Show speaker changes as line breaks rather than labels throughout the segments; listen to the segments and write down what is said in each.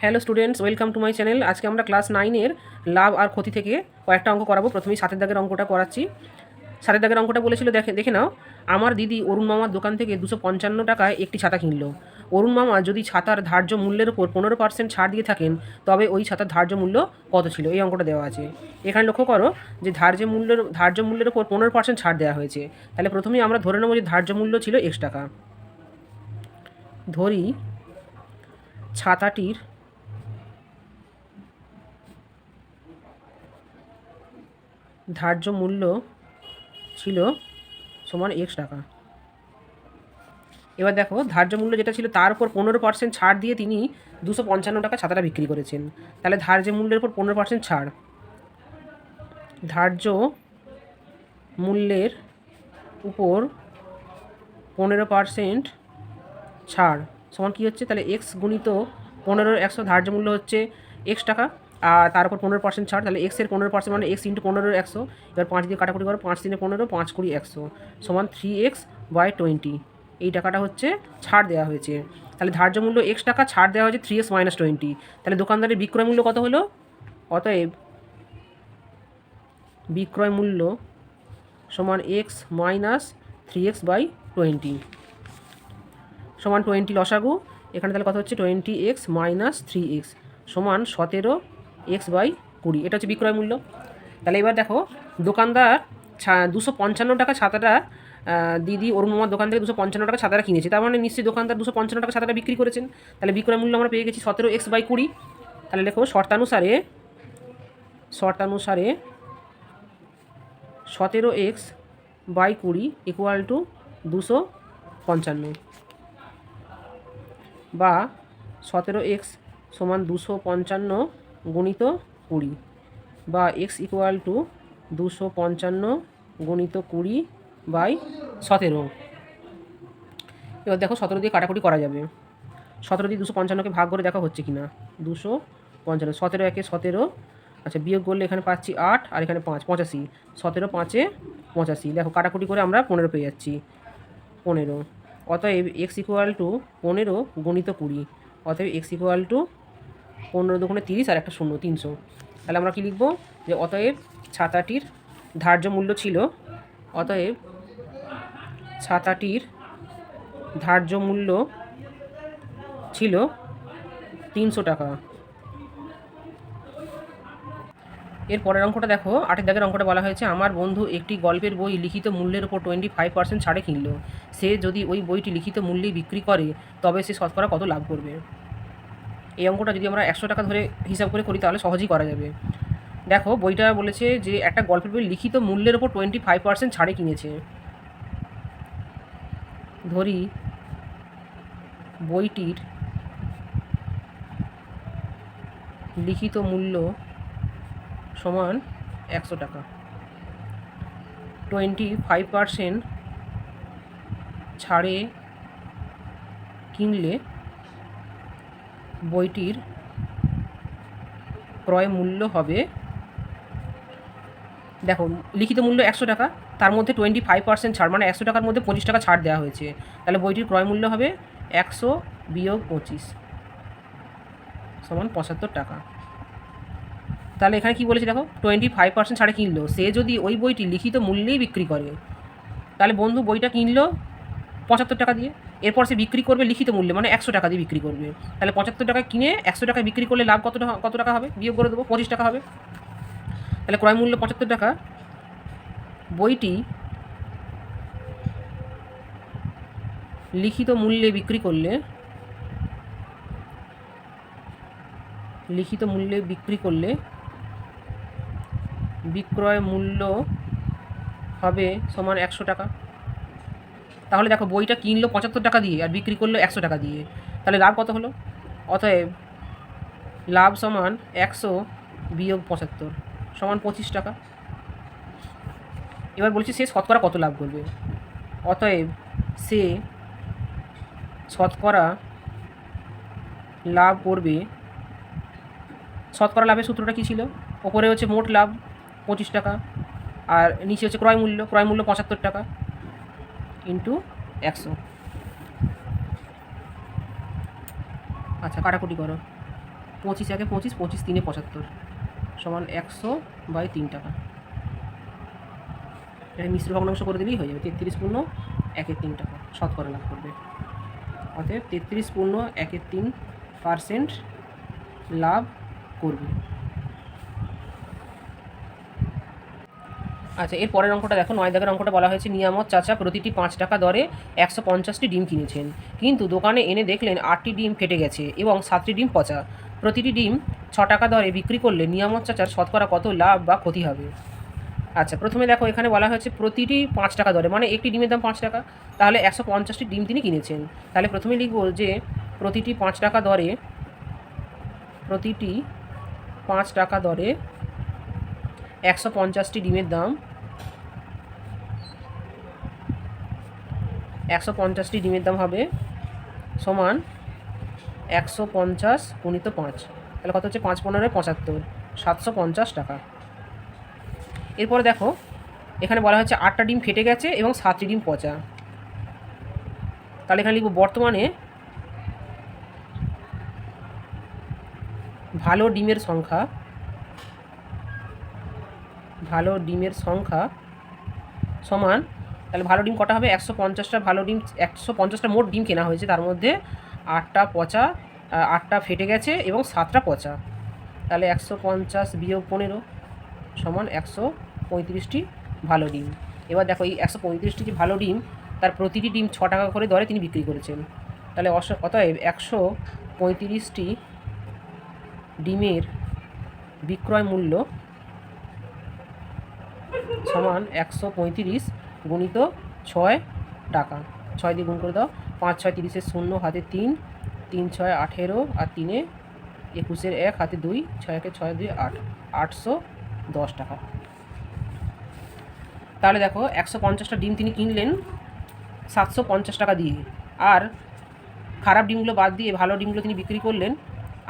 Hello students, welcome to my channel. আজকে আমরা class 9-এর লাভ আর ক্ষতি থেকে কয়েকটা অঙ্ক করাবো। প্রথমেই সাতের দাগের অঙ্কটা করাচ্ছি। সাতের দাগের অঙ্কটা বলেছিল, দেখে নাও। আমার দিদি অরুণ মামার দোকান থেকে 255 টাকায় একটি ছাতা কিনলো। অরুণ মামা যদি ছাতার ধার্য মূল্যের উপর 15% ছাড় দিয়ে থাকেন, তবে ওই ছাতার ধার্য মূল্য কত ছিল? এই অঙ্কটা দেওয়া আছে। এখানে লক্ষ্য করো যে ধার্য মূল্যের উপর 15% ছাড় দেওয়া হয়েছে। তাহলে প্রথমেই আমরা ধরে নেবো যে ধার্য মূল্য ছিল X টাকা। ধরি ছাতাটির ধার্য মূল্য ছিল সমান X টাকা। এবার দেখো, ধার্য মূল্য যেটা ছিল তার উপর 15% ছাড় দিয়ে তিনি 255 টাকা ছাতাটা বিক্রি করেছেন। তাহলে ধার্য মূল্যের উপর 15% ছাড়, ধার্য মূল্যের উপর 15% ছাড় সমান কী হচ্ছে? তাহলে X গুণিত 15/100, ধার্য মূল্য হচ্ছে X টাকা, আর তার উপর 15% ছাড়। তাহলে X এর 15% মানে X ইন্টু 15/100। এবার 5 দিয়ে কাটাকুটি করো, 5 3 15, 5 20 100 সমান 3x/20। এই টাকাটা হচ্ছে ছাড় দেওয়া হয়েছে। তাহলে ধার্য মূল্য X টাকা, ছাড় দেওয়া হয়েছে 3x - 20। তাহলে দোকানদারের বিক্রয় মূল্য কত হলো? অতএব বিক্রয় মূল্য সমান X - 3x/20 সমান 20 লসাগু। এখানে তাহলে কত হচ্ছে? 20x - 3x সমান 17x/20। এটা হচ্ছে বিক্রয় মূল্য। তাহলে এবার দেখো, দোকানদার 255 টাকা ছাতাটা, দিদি অরুণ মামার দোকান থেকে 255 টাকা ছাতাটা কিনেছে। তার মানে নিশ্চয়ই দোকানদার 255 টাকা ছাতাটা বিক্রি করেছেন। তাহলে বিক্রয় মূল্য আমরা পেয়ে গেছি 17x/20। তাহলে দেখো, শর্তানুসারে 17x/20 ইকুয়াল টু 255, বা 17x সমান 255 গুণিত 20, বা x ইকুয়াল টু 255 গুণিত 20/17। এবার দেখো, 17 দিয়ে কাটাকুটি করা যাবে। 17 দিয়ে 255কে ভাগ করে দেখা হচ্ছে কি না। 255, 17 একে 17, আচ্ছা বিয়োগ করলে এখানে পাচ্ছি 8 আর এখানে 5, 85। 17 5 85, দেখো কাটাকুটি করে আমরা 15 পেয়ে যাচ্ছি। 15, অতএব x ইকুয়াল টু 15 গুণিত 20। অতএব x ইকুয়াল টু 15 দুগুণে 30 আর একটা 0, 300। তাহলে আমরা কি লিখব? যে অতএব ছাতাটির ধার্য মূল্য ছিল, অতএব ছাতাটির ধার্য মূল্য ছিল 300 টাকা। এর পরের অঙ্কটা দেখো, 8 দাগের অঙ্কটা বলা হয়েছে, আমার বন্ধু একটি গল্পের বই লিখিত মূল্যের উপর 25% ছাড়ে কিনল। সে যদি ওই বইটি লিখিত মূল্যেই বিক্রি করে, তবে সে শতকরা কত লাভ করবে? এই অঙ্কটা যদি আমরা 100 টাকা ধরে হিসাব করে করি তাহলে সহজেই করা যাবে। দেখো, বইটা বলেছে যে একটা গল্পের বই লিখিত মূল্যের উপর 25% ছাড়ে কিনেছে। ধরি বইটির লিখিত মূল্য সমান 100 টাকা। 25% ছাড়ে কিনলে বইটির ক্রয় মূল্য হবে, দেখো লিখিত মূল্য 100 টাকা, তার মধ্যে 25% ছাড় মানে 100 টাকার মধ্যে 25 টাকা ছাড় দেওয়া হয়েছে। তাহলে বইটির ক্রয় মূল্য হবে 100 বিয়োগ 25 সমান 75 টাকা। তাহলে এখানে কি বলেছে দেখো, 25% ছাড়ে কিনলো। সে যদি ওই বইটি লিখিত মূল্যেই বিক্রি করে, তাহলে বন্ধু বইটা কিনলো 75 টাকা দিয়ে, এরপর সে বিক্রি করবে লিখিত মূল্যে মানে 100 টাকা দিয়ে বিক্রি করবে। তাহলে 75 টাকা কিনে 100 টাকায় বিক্রি করলে লাভ কত টাকা হবে? বিয়োগ করে দেবো, 25 টাকা হবে। তাহলে ক্রয় মূল্য 75 টাকা, বইটি লিখিত মূল্যে বিক্রি করলে বিক্রয় মূল্য হবে সমান 100 টাকা। তাহলে দেখো, বইটা কিনলো 75 টাকা দিয়ে আর বিক্রি করলো 100 টাকা দিয়ে, তাহলে লাভ কত হলো? অতএব লাভ সমান 100 বিয়োগ 75 সমান 25 টাকা। এবার বলছি সে শতকরা কত লাভ করবে। অতএব সে শতকরা লাভ করবে, শতকরা লাভের সূত্রটা কী ছিল? ওপরে হচ্ছে মোট লাভ 25 টাকা, আর নিচে হচ্ছে ক্রয় মূল্য 75 টাকা ইন্টু 100। আচ্ছা কাটাকুটি করো, 25 একে 25, 25 তিনে 75 সমান 100/3 টাকা। এটা মিশ্র ভগ্নাংশ করে দিলেই হয়ে যাবে। 33.13 টাকা শতকরা লাভ করবে। অতএব 33.13% লাভ করবে। আচ্ছা, এর পরের অঙ্কটা দেখো। 9 দাগের অঙ্কটা বলা হয়েছে নিয়ামত চাচা প্রতিটি 5 টাকা দরে 150টি ডিম কিনেছেন, কিন্তু দোকানে এনে দেখলেন 8টি ডিম ফেটে গেছে এবং 7টি ডিম পচা। প্রতিটি ডিম 6 টাকা দরে বিক্রি করলে নিয়ামত চাচার শতকরা কত লাভ বা ক্ষতি হবে? আচ্ছা, প্রথমে দেখো এখানে বলা হয়েছে প্রতিটি 5 টাকা দরে, মানে একটি ডিমের দাম 5 টাকা, তাহলে 150টি ডিম তিনি কিনেছেন। তাহলে প্রথমে লিখব যে প্রতিটি 5 টাকা দরে, প্রতিটি 5 টাকা দরে 150টি ডিমের দাম, 150টি ডিমের দাম হবে সমান 150 গুণিত 5, তাহলে কত হচ্ছে 5 15 75, 750 টাকা। এরপরে দেখো এখানে বলা হচ্ছে 8টা ডিম ফেটে গেছে এবং 7টি ডিম পচা। তাহলে এখানে লিখব বর্তমানে ভালো ডিমের সংখ্যা, ভালো ডিমের সংখ্যা সমান, তাহলে ভালো ডিম কটা হবে? 150টা ভালো ডিম, 150টা মোট ডিম কেনা হয়েছে, তার মধ্যে 8টা পচা, 8টা ফেটে গেছে এবং 7টা পচা। তাহলে 150 বিয়োগ 15 সমান 135টি ভালো ডিম। এবার দেখো এই 135টি যে ভালো ডিম, তার প্রতিটি ডিম 6 টাকা করে দরে তিনি বিক্রি করেছেন। তাহলে অতএব 135টি ডিমের বিক্রয় মূল্য সমান 135 গুণিত 6 টাকা। 6 দিয়ে গুণ করে দাও, 5 6 30 0 হাতে 3, 3 6 18 আর 3 21 1 হাতে 2, 6 1 6 2 8, 810 টাকা। তাহলে দেখো 150টা ডিম তিনি কিনলেন 750 টাকা দিয়ে, আর খারাপ ডিমগুলো বাদ দিয়ে ভালো ডিমগুলো তিনি বিক্রি করলেন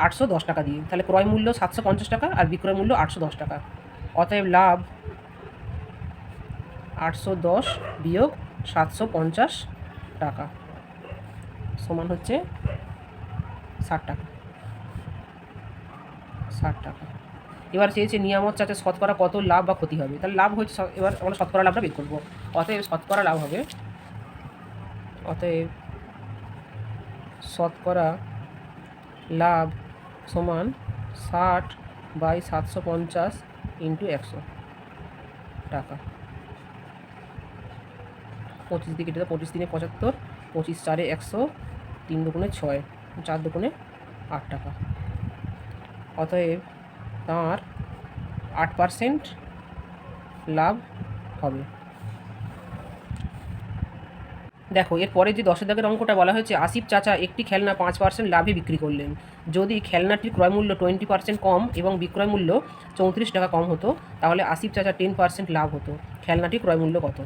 810 টাকা দিয়ে। তাহলে ক্রয় মূল্য 750 টাকা আর বিক্রয় মূল্য 810 টাকা। অতএব লাভ 810 বিয়োগ 750 টাকা সমান হচ্ছে 60 টাকা। 60 টাকা। এবার চেয়েছে নিয়ামত চাচা শতকরা কত লাভ বা ক্ষতি হবে। তাহলে লাভ হচ্ছে, এবার আমরা শতকরা লাভটা বের করবো। অতএব শতকরা লাভ হবে, অতএব শতকরা লাভ সমান 60/750 ইন্টু 100 টাকা। 25 দিয়ে কেটে দাও, 25 3 75, 25 4 100, 3 দুগুণে 6, 4 দুগুণে 8 টাকা। অতএব তাঁর 8% লাভ হবে। দেখো এরপরে যে 10 দাগের অঙ্কটা বলা হয়েছে আসিফ চাচা একটি খেলনা 5% লাভে বিক্রি করলেন। যদি খেলনাটির ক্রয় মূল্য 20% কম এবং বিক্রয় মূল্য 34 টাকা কম হতো, তাহলে আসিফ চাচা 10% লাভ হতো। খেলনাটির ক্রয় মূল্য কত?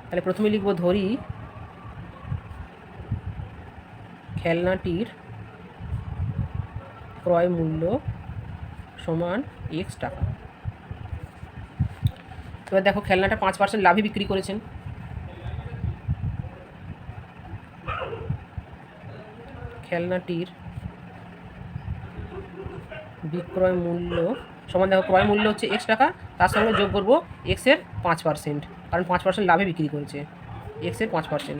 তাহলে প্রথমে লিখব ধরি খেলনাটির ক্রয় মূল্য সমান x টাকা। এবার দেখো খেলনাটা 5% লাভে বিক্রি করেছেন। খেলনাটির বিক্রয় মূল্য সমান, দেখো ক্রয় মূল্য হচ্ছে x টাকা, তার সঙ্গে যোগ করবো x এর 5%, কারণ 5% লাভে বিক্রি করেছে। x এর 5%,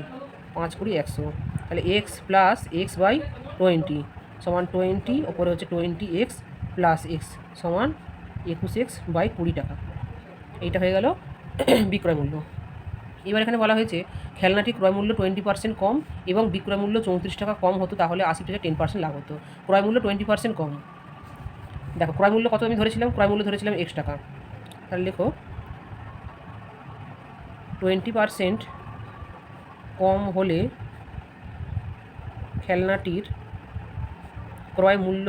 5 × 100, তাহলে x প্লাস x/20 সমান 20, ওপরে হচ্ছে 20x প্লাস x সমান 21x/20 টাকা। এইটা হয়ে গেল বিক্রয় মূল্য। এবার এখানে বলা হয়েছে খেলনাটি ক্রয় মূল্য 20% কম এবং বিক্রয় মূল্য 34 টাকা কম হতো, তাহলে আসিফ টাকা 10% লাভ হতো। ক্রয় মূল্য 20% কম। দেখো ক্রয় মূল্য কত আমি ধরেছিলাম? ক্রয় মূল্য ধরেছিলাম x টাকা। তাহলে লেখো 20% কম হলে খেলনাটির ক্রয় মূল্য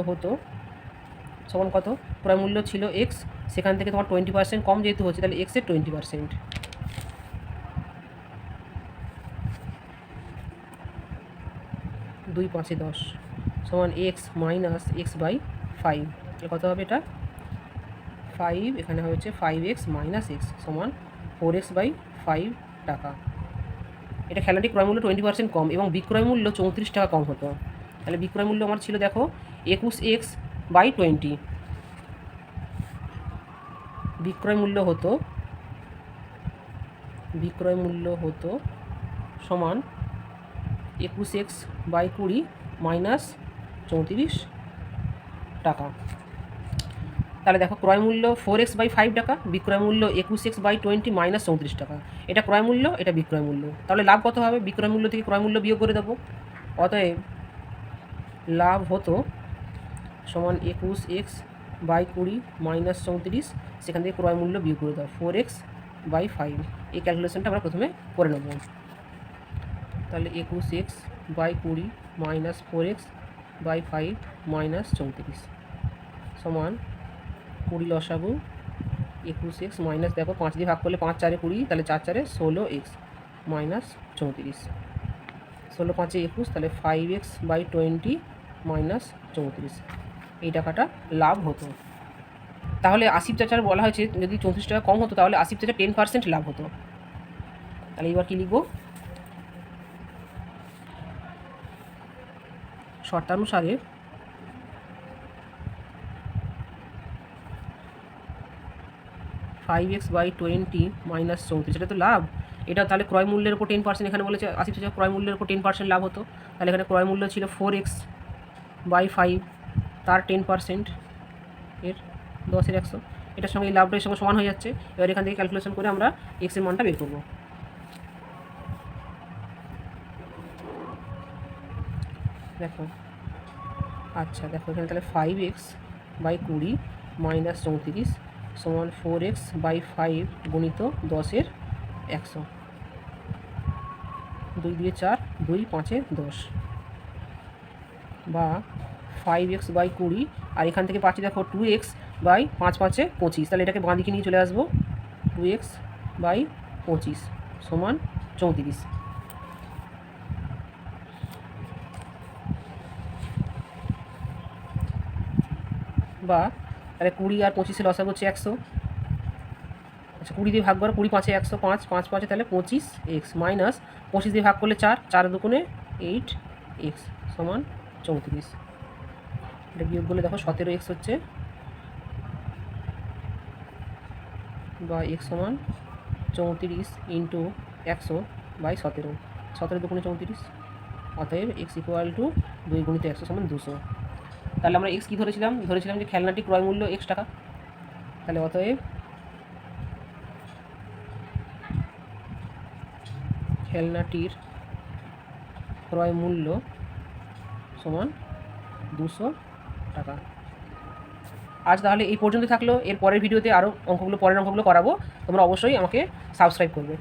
হতো সমান কত? ক্রয় মূল্য ছিল x, সেখান থেকে তোমার 20% কম যেহেতু হচ্ছে, তাহলে x এর 20%, 2 5 10 সমান x মাইনাস x/5। কত হবে এটা? 5, এখানে হচ্ছে 5x মাইনাস x সমান 4x/5 টাকা। এটা খেলনাটি ক্রয় মূল্য 20% কম এবং বিক্রয় মূল্য 34 টাকা কম হতো। তাহলে বিক্রয় মূল্য আমার ছিল দেখো 21x/20, বিক্রয় মূল্য হতো সমান 21x/20 মাইনাস 34 টাকা। তাহলে দেখো ক্রয় মূল্য 4x/5 টাকা, বিক্রয় মূল্য 21x/20 মাইনাস 34 টাকা। এটা ক্রয় মূল্য, এটা বিক্রয় মূল্য। তাহলে লাভ কত হবে? বিক্রয় মূল্য থেকে ক্রয় মূল্য বিয়োগ করে দেবো। অতএব লাভ হতো সমান 21x/20 মাইনাস 34, সেখান থেকে ক্রয় মূল্য বিয়োগ করে দাও 4x/5। এই ক্যালকুলেশনটা আমরা প্রথমে করে নেব। তাহলে 21x/20 মাইনাস 4x/5 মাইনাস 34 সমান 20 লসাগু 21x মাইনাস দেখো 5 দিয়ে ভাগ করলে 5 4 20, তাহলে 4 4 16x মাইনাস 34, 16 5 21, তাহলে 5x/20 মাইনাস 34, এই টাকাটা লাভ হতো। তাহলে আসিফ চাচার বলা হয়েছে যদি 34 টাকা কম হতো তাহলে আসিফ চাচার 10% লাভ হতো। তাহলে এবার কী লিখব? শর্তানুসারে (5x/20 মাইনাস 34), এটা তো লাভ। এটা তাহলে ক্রয় মূল্যের উপর 10%, এখানে বলেছে আসিফ চাচা ক্রয় মূল্যের উপর 10% লাভ হতো। তাহলে এখানে ক্রয় মূল্য ছিল 4x/5, তার 10% এর 10 এর 100, এটার সঙ্গে এই লাভটার সঙ্গে সমান হয়ে যাচ্ছে। এবার এখান থেকে ক্যালকুলেশন করে আমরা এক্সের মানটা বের করব। দেখো আচ্ছা দেখো এখানে তাহলে 5x/20 মাইনাস 34 সমান 4x/5 গুণিত 10 এর 100, 2 দিয়ে 4, 2 5 10, বা 5x/20, আর এখান থেকে পাচ্ছি দেখো 2x/5 5 25, তাহলে এটাকে বাঁ দিকে নিয়ে চলে আসবো 2x/25 সমান 34, বা তাহলে 20 আর 25 লসাগু হচ্ছে 100। আচ্ছা 20 দিয়ে ভাগ করো, 20 5 100, 5 5 5 তাহলে 25x মাইনাস 25 দিয়ে ভাগ করলে 4 4 দুগুণে 8x সমান 34, এটা বিয়োগ করলে দেখো 17x হচ্ছে, বা x সমান 34 ইন্টু 100/17, 17 দুগুণে 34, অতএব x ইকুয়াল টু 2 গুণিত 100 সমান 200। তাহলে আমরা x কী ধরেছিলাম যে খেলনাটি ক্রয় মূল্য x টাকা। তাহলে অতএব খেলনাটির ক্রয় মূল্য সমান 200 টাকা। আজ তাহলে এই পর্যন্ত থাকলো। এর পরের ভিডিওতে আরও পরের অঙ্কগুলো করাবো। তোমরা অবশ্যই আমাকে সাবস্ক্রাইব করবে।